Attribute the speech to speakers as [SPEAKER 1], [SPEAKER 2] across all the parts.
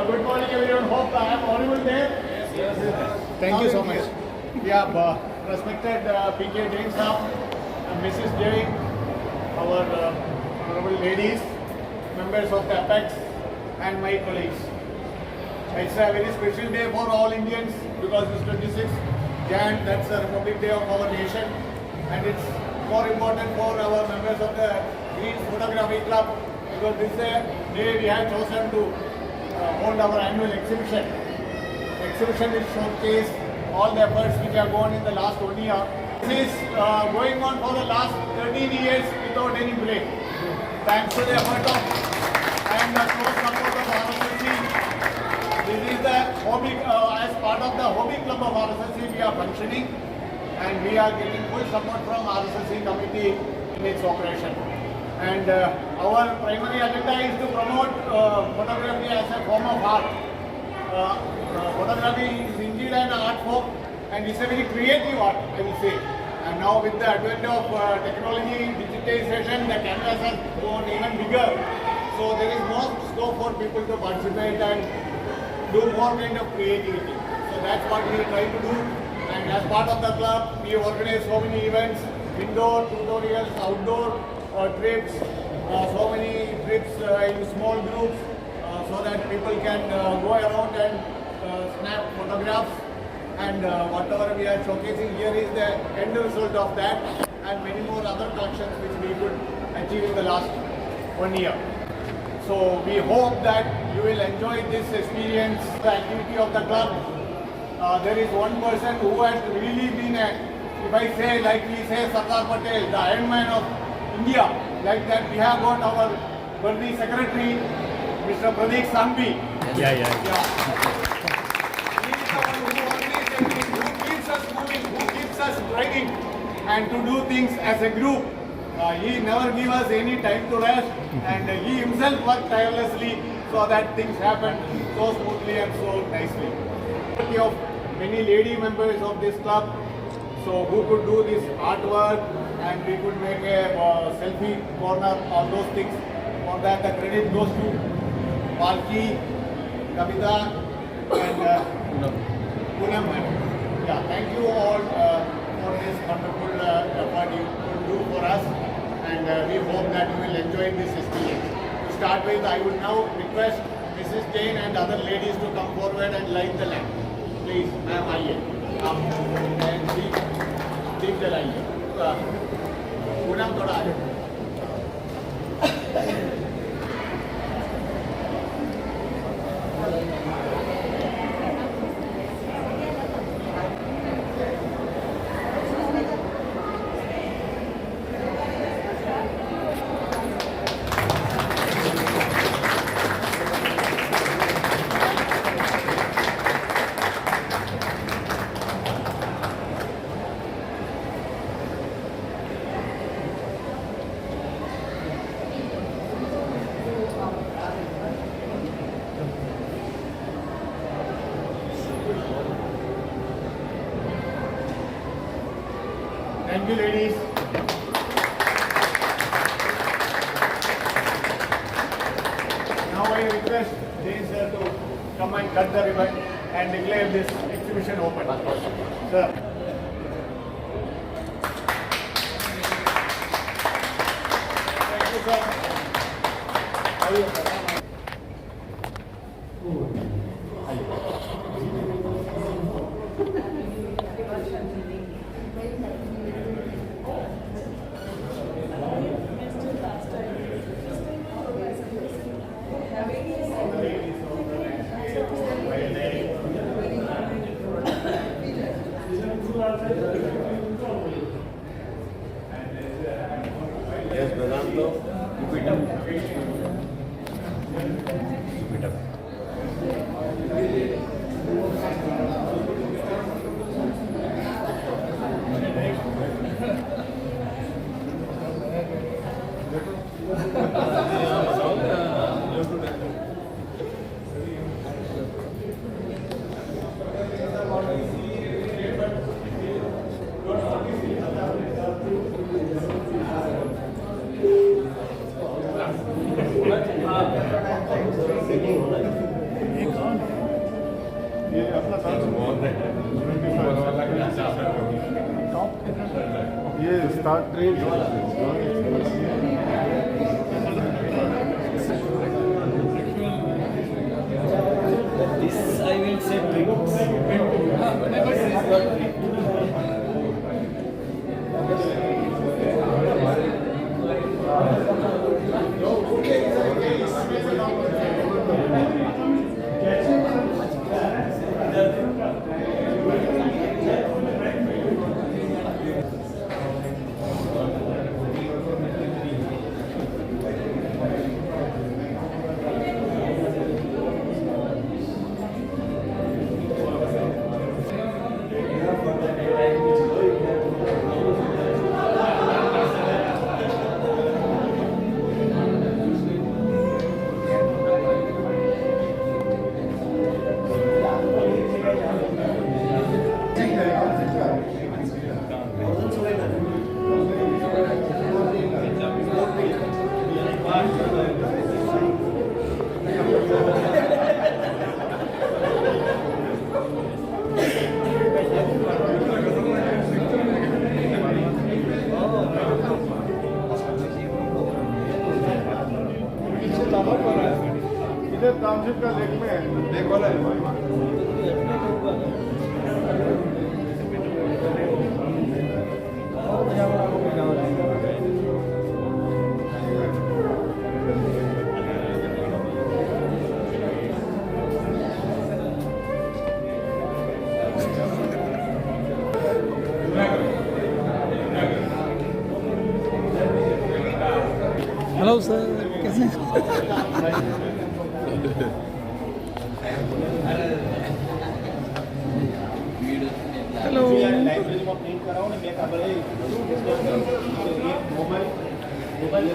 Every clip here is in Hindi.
[SPEAKER 1] Good morning, everyone. Hope I am audible there.
[SPEAKER 2] Thank you so much.
[SPEAKER 1] Yeah, respected PK Jain Saab, Mrs. Jain, our honorable ladies, members of the Apex, and my colleagues. It's a very special day for all Indians because it's 26th Jan, that's the Republic Day of our nation, and it's more important for our members of the Green Photography Club because this is a day we have chosen to hold our annual exhibition. The exhibition will showcase all the efforts which have gone in the last 1 year. This is going on for the last 13 years without any break. Thanks to the effort of and the close support of RSSC. This is the hobby, as part of the hobby club of RSSC, we are functioning and we are getting full support from RSSC committee in its operation. And our primary agenda is to promote photography as a form of art. Photography is indeed an art form and it's a very creative art, I will say. And now with the advent of technology, digitization, the canvas has gone even bigger. So there is more scope for people to participate and do more kind of creativity. So that's what we try to do. And as part of the club, we organize so many events, indoor tutorials, outdoor trips, so many trips in small groups so that people can go around and snap photographs. And whatever we are showcasing here is the end result of that and many more other collections which we could achieve in the last 1 year. So we hope that you will enjoy this experience, the activity of the club. There is one person who has really been if I say like we say Sardar Patel, the Iron Man of India, like that we have got our worthy secretary, Mr. Pradeep Sanghvi.
[SPEAKER 2] Yeah.
[SPEAKER 1] He is the one who always everything, who keeps us moving, who keeps us driving and to do things as a group. He never gives us any time to rest and he himself worked tirelessly so that things happen so smoothly and so nicely. Of many lady members of this club, so who could do this artwork and we could make a selfie corner, all those things. For that the credit goes to Palki, Kavita and Poonam. Yeah, thank you all for this wonderful effort you could do for us and we hope that you will enjoy this experience. To start with, I would now request Mrs. Jain and other ladies to come forward and light the lamp. Please, ma'am, आइए आप and दीप जलाइए. पूनम थोड़ा आ जाओ. Thank you, ladies. Now I request Jain sir to come and cut the ribbon and declare this exhibition open. Sir. Thank you, sir.
[SPEAKER 2] Yes, Vedanta, keep it up. Keep it up. start trade.
[SPEAKER 3] This I will say tricks.
[SPEAKER 1] इधर टाउनशिप का लेक में है, लेक वाला है।
[SPEAKER 3] हेलो सर, कैसे हेलो।
[SPEAKER 1] लाइब्रेरी में प्रिंट कराओ ने मैं खबर है मोबाइल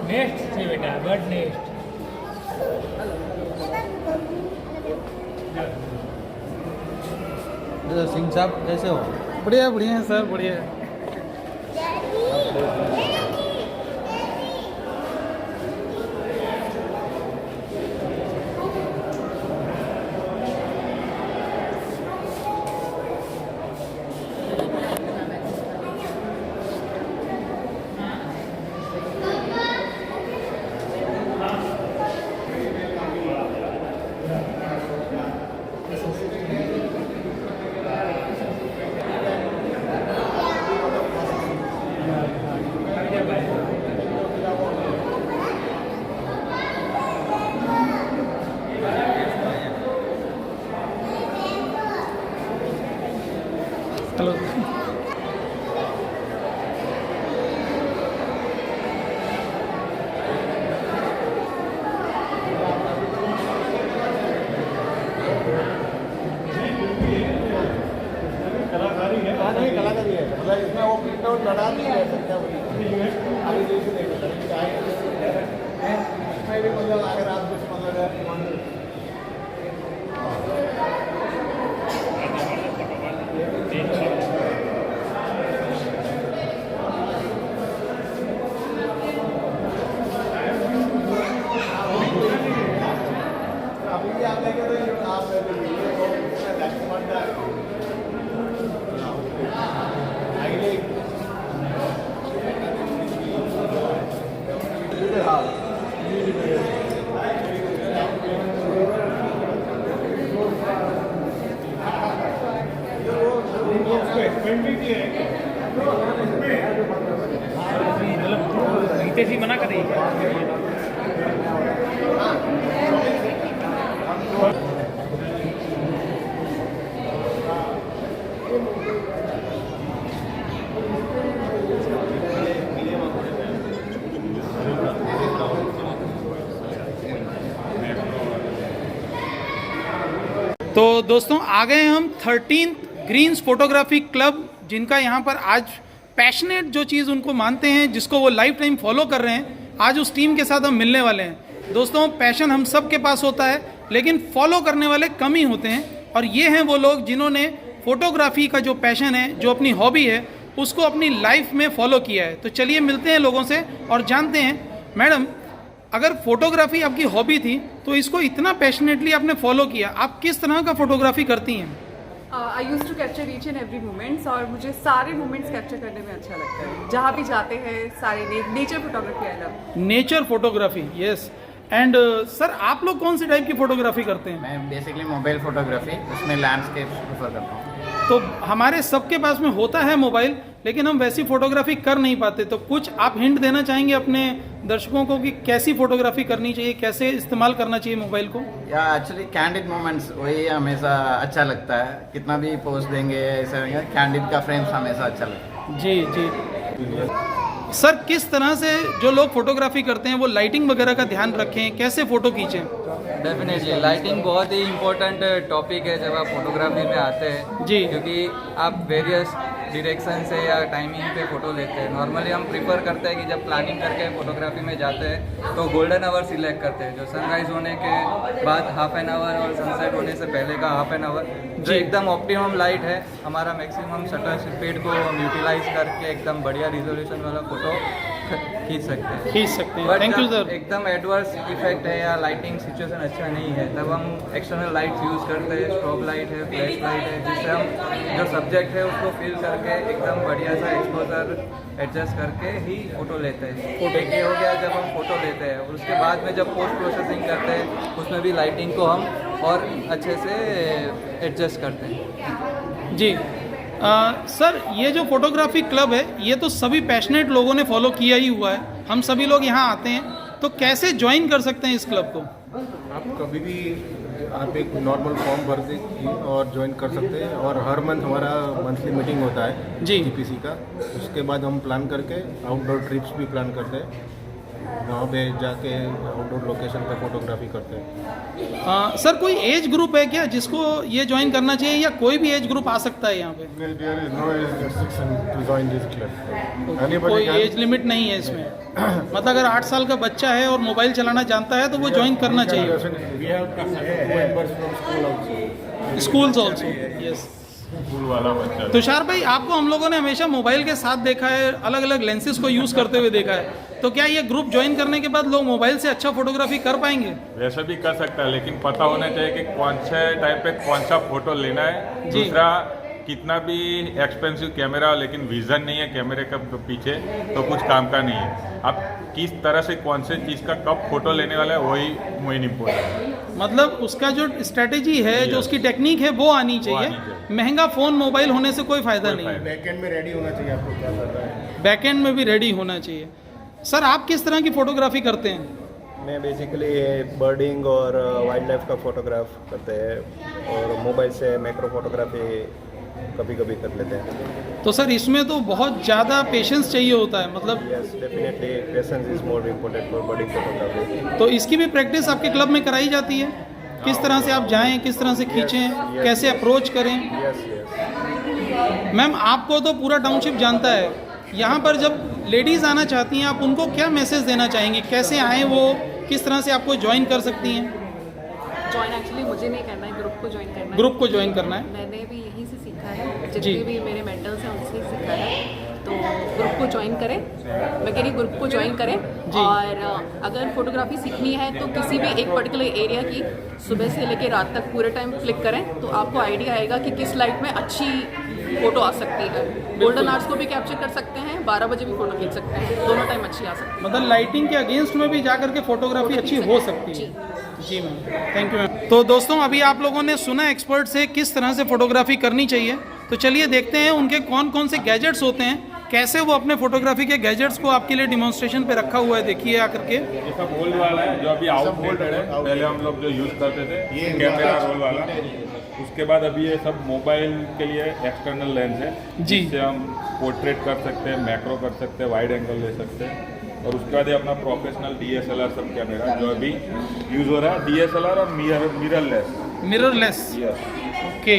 [SPEAKER 3] नेक्स्ट से बेटा, बट नेक्स्ट।
[SPEAKER 4] सिंह साहब कैसे हो?
[SPEAKER 3] बढ़िया बढ़िया है सर, बढ़िया है। हेलो।
[SPEAKER 1] कलाकारी है। हाँ नहीं कलाकारी है, मतलब इसमें वो प्रिंट आउट लड़ा नहीं रह सकता वही आगे जैसे देखो इसमें भी मतलब अगर आप कुछ मतलब अभी भी आप लेके तो आप
[SPEAKER 3] सी मना करें। तो दोस्तों आ गए हम 13th ग्रीन्स फोटोग्राफी क्लब, जिनका यहाँ पर आज पैशनेट जो चीज़ उनको मानते हैं, जिसको वो लाइफ टाइम फॉलो कर रहे हैं, आज उस टीम के साथ हम मिलने वाले हैं। दोस्तों पैशन हम सब के पास होता है, लेकिन फॉलो करने वाले कम ही होते हैं, और ये हैं वो लोग जिन्होंने फोटोग्राफी का जो पैशन है, जो अपनी हॉबी है, उसको अपनी लाइफ में फॉलो किया है। तो चलिए मिलते हैं लोगों से और जानते हैं। मैडम, अगर फोटोग्राफी आपकी हॉबी थी तो इसको इतना पैशनेटली आपने फॉलो किया, आप किस तरह का फोटोग्राफी करती हैं?
[SPEAKER 5] I use to capture each and every moments, और मुझे सारे मोमेंट्स कैप्चर करने में अच्छा लगता है। जहाँ भी जाते हैं सारे nature photography I love.
[SPEAKER 3] Nature photography, yes. And sir, आप लोग कौन सी टाइप की फोटोग्राफी करते हैं?
[SPEAKER 2] मैं बेसिकली मोबाइल फोटोग्राफी, उसमें लैंडस्केप प्रेफर करता हूँ।
[SPEAKER 3] तो हमारे सबके पास में होता है मोबाइल, लेकिन हम वैसी फोटोग्राफी कर नहीं पाते। तो कुछ आप हिंट देना चाहेंगे अपने दर्शकों को कि कैसी फोटोग्राफी करनी चाहिए, कैसे इस्तेमाल करना चाहिए मोबाइल को?
[SPEAKER 2] या एक्चुअली कैंडिड मोमेंट्स वही हमेशा अच्छा लगता है। कितना भी पोस्ट देंगे ऐसा कैंडिड का फ्रेम्स हमेशा अच्छा लगता है।
[SPEAKER 3] जी जी। सर, किस तरह से जो लोग फोटोग्राफी करते हैं वो लाइटिंग वगैरह का ध्यान रखें, कैसे फ़ोटो खींचें?
[SPEAKER 4] डेफिनेटली लाइटिंग बहुत ही इम्पोर्टेंट टॉपिक है जब आप फोटोग्राफी में आते हैं
[SPEAKER 3] जी।
[SPEAKER 4] क्योंकि आप वेरियस डायरेक्शन से या टाइमिंग पे फ़ोटो लेते हैं। नॉर्मली हम प्रिफर करते हैं कि जब प्लानिंग करके फोटोग्राफी में जाते हैं तो गोल्डन आवर सिलेक्ट करते हैं, जो सनराइज होने के बाद हाफ एन आवर और सनसेट होने से पहले का हाफ एन आवर, जो एकदम ऑप्टिमम लाइट है। हमारा मैक्सिमम शटर स्पीड को हम यूटिलाइज करके एकदम बढ़िया रिजोल्यूशन वाला फ़ोटो खींच सकते हैं।
[SPEAKER 3] Thank you sir.
[SPEAKER 4] एकदम एडवर्स इफेक्ट है या लाइटिंग सिचुएशन अच्छा नहीं है तब हम एक्सटर्नल लाइट्स यूज़ करते हैं। स्ट्रोब लाइट है, फ्लैश लाइट है, जिससे हम जो सब्जेक्ट है उसको फिल करके एकदम बढ़िया सा एक्सपोजर एडजस्ट करके ही फ़ोटो लेते हैं। एक ये हो गया जब हम फ़ोटो लेते हैं, और उसके बाद में जब पोस्ट प्रोसेसिंग करते हैं उसमें भी लाइटिंग को हम और अच्छे से एडजस्ट करते हैं।
[SPEAKER 3] जी। सर, ये जो फोटोग्राफी क्लब है ये तो सभी पैशनेट लोगों ने फॉलो किया ही हुआ है, हम सभी लोग यहाँ आते हैं, तो कैसे ज्वाइन कर सकते हैं इस क्लब को?
[SPEAKER 6] आप कभी भी आप एक नॉर्मल फॉर्म भर के और ज्वाइन कर सकते हैं। और हर मंथ हमारा मंथली मीटिंग होता है
[SPEAKER 3] जी।
[SPEAKER 6] जीपीसी का। उसके बाद हम प्लान करके आउटडोर ट्रिप्स भी प्लान करते हैं, वहाँ पे जाके आउटडोर लोकेशन पे फोटोग्राफी करते हैं।
[SPEAKER 3] सर, कोई एज ग्रुप है क्या जिसको ये ज्वाइन करना चाहिए, या कोई भी एज ग्रुप आ सकता है यहाँ पे?
[SPEAKER 6] There is no age restriction to join this club. Anybody
[SPEAKER 3] कोई
[SPEAKER 6] can-
[SPEAKER 3] एज लिमिट नहीं है इसमें? मतलब अगर 8 साल का बच्चा है और मोबाइल चलाना जानता है तो वो ज्वाइन करना चाहिए।
[SPEAKER 6] We have two members from school also.
[SPEAKER 3] Schools also, yes. Tushar भाई, आपको हम लोगों ने हमेशा मोबाइल के साथ देखा है, अलग अलग लेंसेज को यूज़ करते हुए देखा है, तो क्या ये ग्रुप ज्वाइन करने के बाद लोग मोबाइल से अच्छा फोटोग्राफी कर पाएंगे?
[SPEAKER 7] वैसे भी कर सकता है, लेकिन पता होना चाहिए कि कौन से टाइम पे कौन सा फोटो लेना है।
[SPEAKER 3] जी।
[SPEAKER 7] दूसरा, कितना भी एक्सपेंसिव कैमरा हो लेकिन विजन नहीं है कैमरे का पीछे तो कुछ काम का नहीं है। आप किस तरह से कौन से चीज़ का कब फोटो लेने वाला है वही मेन इम्पोर्टेंट है।
[SPEAKER 3] मतलब उसका जो स्ट्रेटेजी है, जो उसकी टेक्निक है वो आनी चाहिए। महंगा फ़ोन मोबाइल होने से कोई फ़ायदा नहीं है।
[SPEAKER 6] बैकएंड में रेडी होना चाहिए आपको क्या कर रहा है।
[SPEAKER 3] बैकएंड में भी रेडी होना चाहिए। सर, आप किस तरह की फ़ोटोग्राफी करते हैं?
[SPEAKER 8] मैं बेसिकली बर्डिंग और वाइल्ड लाइफ का फोटोग्राफ करते हैं, और मोबाइल से मैक्रो फोटोग्राफी कभी कभी कर लेते हैं।
[SPEAKER 3] तो सर, इसमें तो बहुत ज़्यादा पेशेंस चाहिए होता है, मतलब
[SPEAKER 8] yes, definitely patience is more important for birding photography.
[SPEAKER 3] तो इसकी भी प्रैक्टिस आपके क्लब में कराई जाती है? किस तरह से आप जाएं, किस तरह से खींचें, कैसे अप्रोच करें?
[SPEAKER 8] Yes yes.
[SPEAKER 3] मैम, आपको तो पूरा टाउनशिप जानता है, यहाँ पर जब लेडीज़ आना चाहती हैं आप उनको क्या मैसेज देना चाहेंगे? कैसे आएँ वो, किस तरह से आपको ज्वाइन कर सकती हैं?
[SPEAKER 5] ज्वाइन एक्चुअली मुझे नहीं करना है, ग्रुप को ज्वाइन करना है।
[SPEAKER 3] ग्रुप को ज्वाइन करना है।
[SPEAKER 5] मैंने भी यहीं से सीखा है,
[SPEAKER 3] जी।
[SPEAKER 5] जितने भी मेरे मेंटर्स हैं उनसे ही सीखा है। तो ग्रुप को ज्वाइन करें, मैं कह रही ग्रुप को ज्वाइन करें। और अगर फोटोग्राफी सीखनी है तो किसी भी एक पर्टिकुलर एरिया की सुबह से लेकर रात तक पूरे टाइम क्लिक करें तो आपको आइडिया आएगा कि किस लाइट में अच्छी फोटो आ सकती है। गोल्डन आवर्स को भी कैप्चर कर सकते हैं, 12 बजे भी फोटो खींच सकते हैं, दोनों टाइम अच्छी आ सकती है।
[SPEAKER 3] मतलब लाइटिंग के अगेंस्ट में भी जा करके फोटोग्राफी अच्छी हो सकती है। जी मैम, थैंक यू मैम। तो दोस्तों, अभी आप लोगों ने सुना एक्सपर्ट से किस तरह से फोटोग्राफी करनी चाहिए, तो चलिए देखते हैं उनके कौन कौन से गैजेट्स होते हैं, कैसे वो अपने फोटोग्राफी के गैजेट्स को आपके लिए डिमॉन्स्ट्रेशन पे रखा हुआ है। देखिए आकर के।
[SPEAKER 7] ये सब ओल्ड वाला है जो अभी आउटडेटेड है। पहले हम लोग जो यूज़ करते थे कैमरा रोल वाला, उसके बाद अभी ये सब मोबाइल के लिए एक्सटर्नल लेंस है
[SPEAKER 3] जी।
[SPEAKER 7] जिससे हम पोर्ट्रेट कर सकते हैं, मैक्रो कर सकते हैं, वाइड एंगल ले सकते हैं। और उसके बाद ये अपना प्रोफेशनल DSLR सब कैमरा जो अभी यूज़ हो रहा है, DSLR और
[SPEAKER 3] मिररलेस।
[SPEAKER 7] यस।
[SPEAKER 3] ओके।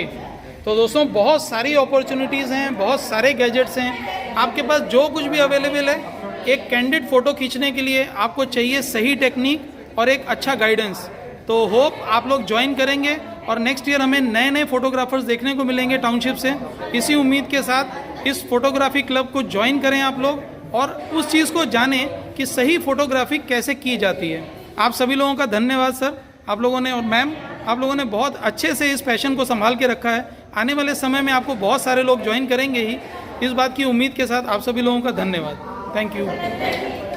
[SPEAKER 3] तो दोस्तों, बहुत सारी अपॉर्चुनिटीज़ हैं, बहुत सारे गैजेट्स हैं आपके पास। जो कुछ भी अवेलेबल है, एक कैंडिड फ़ोटो खींचने के लिए आपको चाहिए सही टेक्निक और एक अच्छा गाइडेंस। तो होप आप लोग ज्वाइन करेंगे और नेक्स्ट ईयर हमें नए नए फोटोग्राफर्स देखने को मिलेंगे टाउनशिप से। इसी उम्मीद के साथ इस फोटोग्राफी क्लब को ज्वाइन करें आप लोग और उस चीज़ को जानें कि सही फोटोग्राफी कैसे की जाती है। आप सभी लोगों का धन्यवाद सर, आप लोगों ने और मैम, आप लोगों ने बहुत अच्छे से इस पैशन को संभाल के रखा है। आने वाले समय में आपको बहुत सारे लोग ज्वाइन करेंगे ही, इस बात की उम्मीद के साथ आप सभी लोगों का धन्यवाद। Thank you.